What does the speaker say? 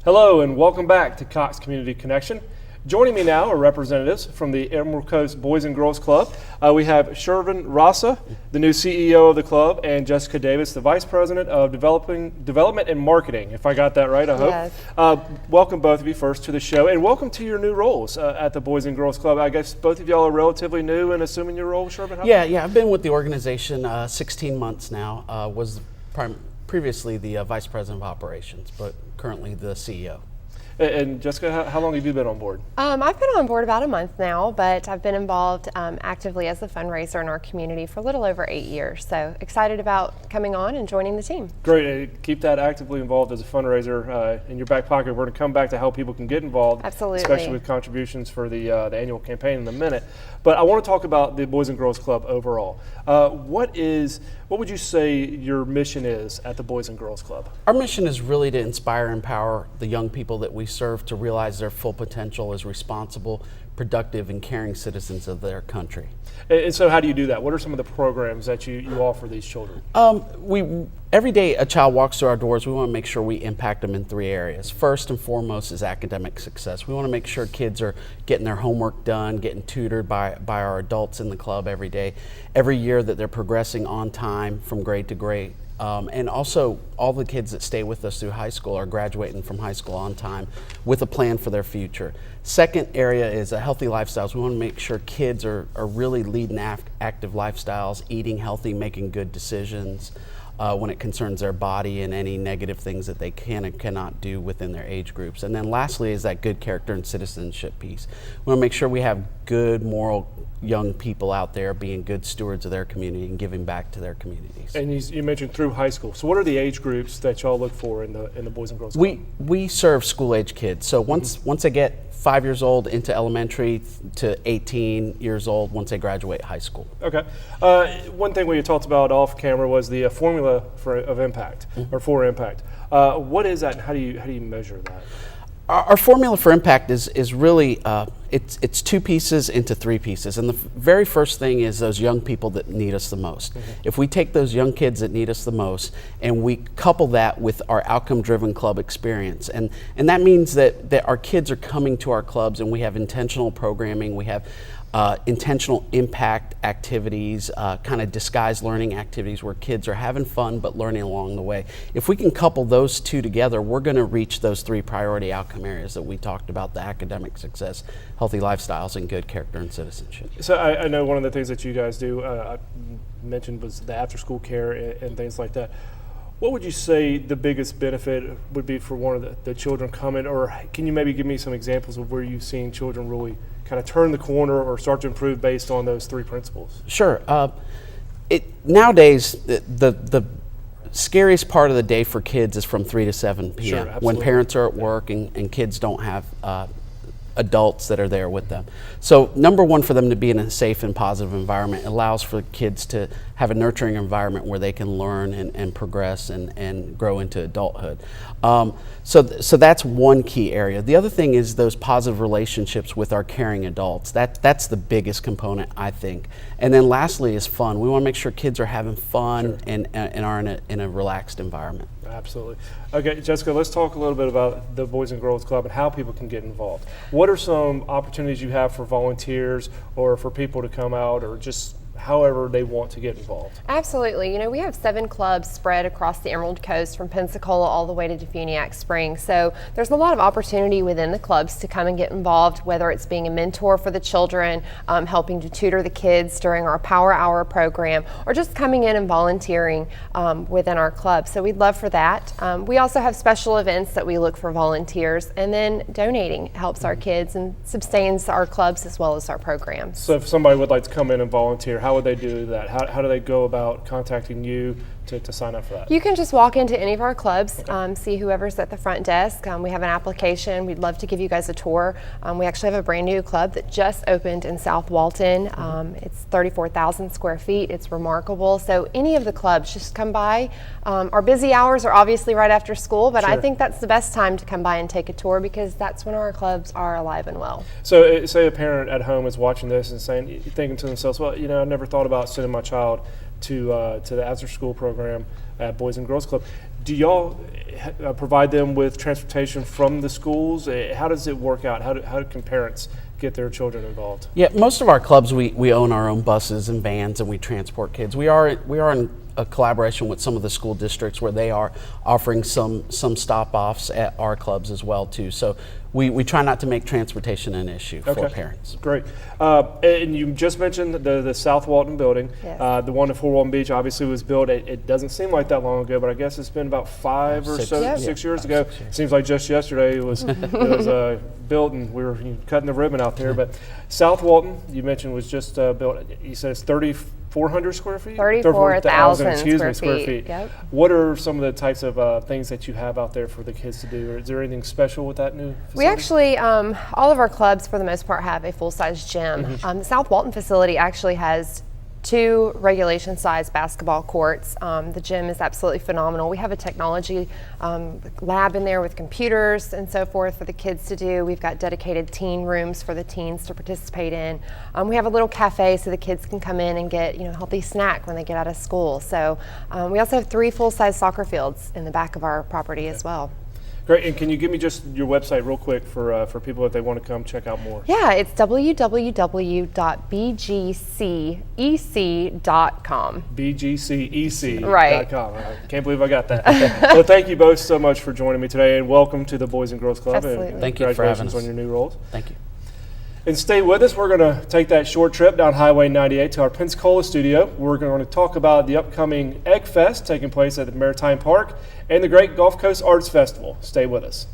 Hello and welcome back to Cox Community Connection. Joining me now are representatives from the Emerald Coast Boys and Girls Club. We have Shervin Rasa, the new CEO of the club, and Jessica Davis, the Vice President of Development and Marketing, if I got that right, I hope. Yes. Welcome both of you first to the show, and welcome to your new roles at the Boys and Girls Club. I guess both of y'all are relatively new in assuming your role, Shervin? Yeah, I've been with the organization 16 months now. Was previously the Vice President of Operations, but currently the CEO. And Jessica, how long have you been on board? I've been on board about a month now, but I've been involved actively as a fundraiser in our community for a little over 8 years. So excited about coming on and joining the team. Great. Keep that actively involved as a fundraiser in your back pocket. We're going to come back to how people can get involved, Absolutely. Especially with contributions for the annual campaign in a minute. But I want to talk about the Boys and Girls Club overall. What would you say your mission is at the Boys and Girls Club? Our mission is really to inspire and empower the young people that we serve to realize their full potential as responsible, productive, and caring citizens of their country. And so how do you do that? What are some of the programs that you offer these children? Every day a child walks through our doors, we want to make sure we impact them in 3 areas. First and foremost is academic success. We want to make sure kids are getting their homework done, getting tutored by our adults in the club every day. Every year that they're progressing on time from grade to grade. And also, all the kids that stay with us through high school are graduating from high school on time with a plan for their future. Second area is healthy lifestyles. We want to make sure kids are really leading active lifestyles, eating healthy, making good decisions when it concerns their body and any negative things that they can and cannot do within their age groups. And then lastly is that good character and citizenship piece. We want to make sure we have good, moral young people out there being good stewards of their community and giving back to their communities. And you mentioned through high school. So what are the age groups that y'all look for in the Boys and Girls Club? We serve school age kids. So once they get 5 years old into elementary to 18 years old once they graduate high school. Okay. One thing we talked about off camera was the formula for impact. What is that and how do you measure that? Our formula for impact is really, it's 2 pieces into 3 pieces. And the very first thing is those young people that need us the most. If we take those young kids that need us the most and we couple that with our outcome-driven club experience, and that means that our kids are coming to our clubs and we have intentional programming, we have intentional impact activities, kind of disguised learning activities where kids are having fun but learning along the way. If we can couple those 2 together, we're going to reach those 3 priority outcome areas that we talked about: the academic success, healthy lifestyles, and good character and citizenship. So I know one of the things that you guys do, I mentioned, was the after-school care and things like that. What would you say the biggest benefit would be for one of the children coming, or can you maybe give me some examples of where you've seen children really kind of turn the corner or start to improve based on those 3 principles? Sure. Nowadays, the scariest part of the day for kids is from 3 to 7 p.m. Sure, when parents are at work and kids don't have adults that are there with them. So number one, for them to be in a safe and positive environment allows for kids to have a nurturing environment where they can learn and progress and grow into adulthood. So that's one key area. The other thing is those positive relationships with our caring adults. That's the biggest component, I think. And then lastly is fun. We want to make sure kids are having fun and are in a relaxed environment. Absolutely. Okay, Jessica, let's talk a little bit about the Boys and Girls Club and how people can get involved. What are some opportunities you have for volunteers or for people to come out or just however they want to get involved? Absolutely. You know, we have 7 clubs spread across the Emerald Coast from Pensacola all the way to Defuniak Springs. So there's a lot of opportunity within the clubs to come and get involved, whether it's being a mentor for the children, helping to tutor the kids during our Power Hour program, or just coming in and volunteering within our club. So we'd love for that. We also have special events that we look for volunteers, and then donating helps our kids and sustains our clubs as well as our programs. So if somebody would like to come in and volunteer, how would they do that? How do they go about contacting you to sign up for that? You can just walk into any of our clubs, see whoever's at the front desk. We have an application. We'd love to give you guys a tour. We actually have a brand new club that just opened in South Walton. It's 34,000 square feet. It's remarkable. So any of the clubs, just come by. Our busy hours are obviously right after school, but I think that's the best time to come by and take a tour because that's when our clubs are alive and well. So say a parent at home is watching this and thinking to themselves, well, you know, I never thought about sending my child to the after school program at Boys and Girls Club. Do y'all provide them with transportation from the schools? How does it work out? How can parents get their children involved? Yeah, most of our clubs, we own our own buses and vans, and we transport kids. We are in a collaboration with some of the school districts where they are offering some stop-offs at our clubs as well too. So we try not to make transportation an issue for parents. Great. And you just mentioned the South Walton building. Yes. The one at Fort Walton Beach obviously was built, it doesn't seem like that long ago, but I guess it's been about 5 or 6 years ago. 6 years. It seems like just yesterday it was, built and we were cutting the ribbon out there. But South Walton, you mentioned, was just built, you said it's 3,400 square feet? 34,000 square square feet. Yep. What are some of the types of things that you have out there for the kids to do? Or is there anything special with that new facility? We actually, all of our clubs for the most part have a full-size gym. The South Walton facility actually has 2 regulation-sized basketball courts. The gym is absolutely phenomenal. We have a technology lab in there with computers and so forth for the kids to do. We've got dedicated teen rooms for the teens to participate in. We have a little cafe so the kids can come in and get a healthy snack when they get out of school. So we also have 3 full-size soccer fields in the back of our property as well. Great, and can you give me just your website real quick for people if they want to come check out more? Yeah, it's www.bgcec.com. BGCEC.com. Right. I can't believe I got that. Well, thank you both so much for joining me today, and welcome to the Boys and Girls Club. Absolutely. And Thank you for having us. congratulations on your new roles. Thank you. And stay with us. We're going to take that short trip down Highway 98 to our Pensacola studio. We're going to talk about the upcoming Egg Fest taking place at the Maritime Park and the Great Gulf Coast Arts Festival. Stay with us.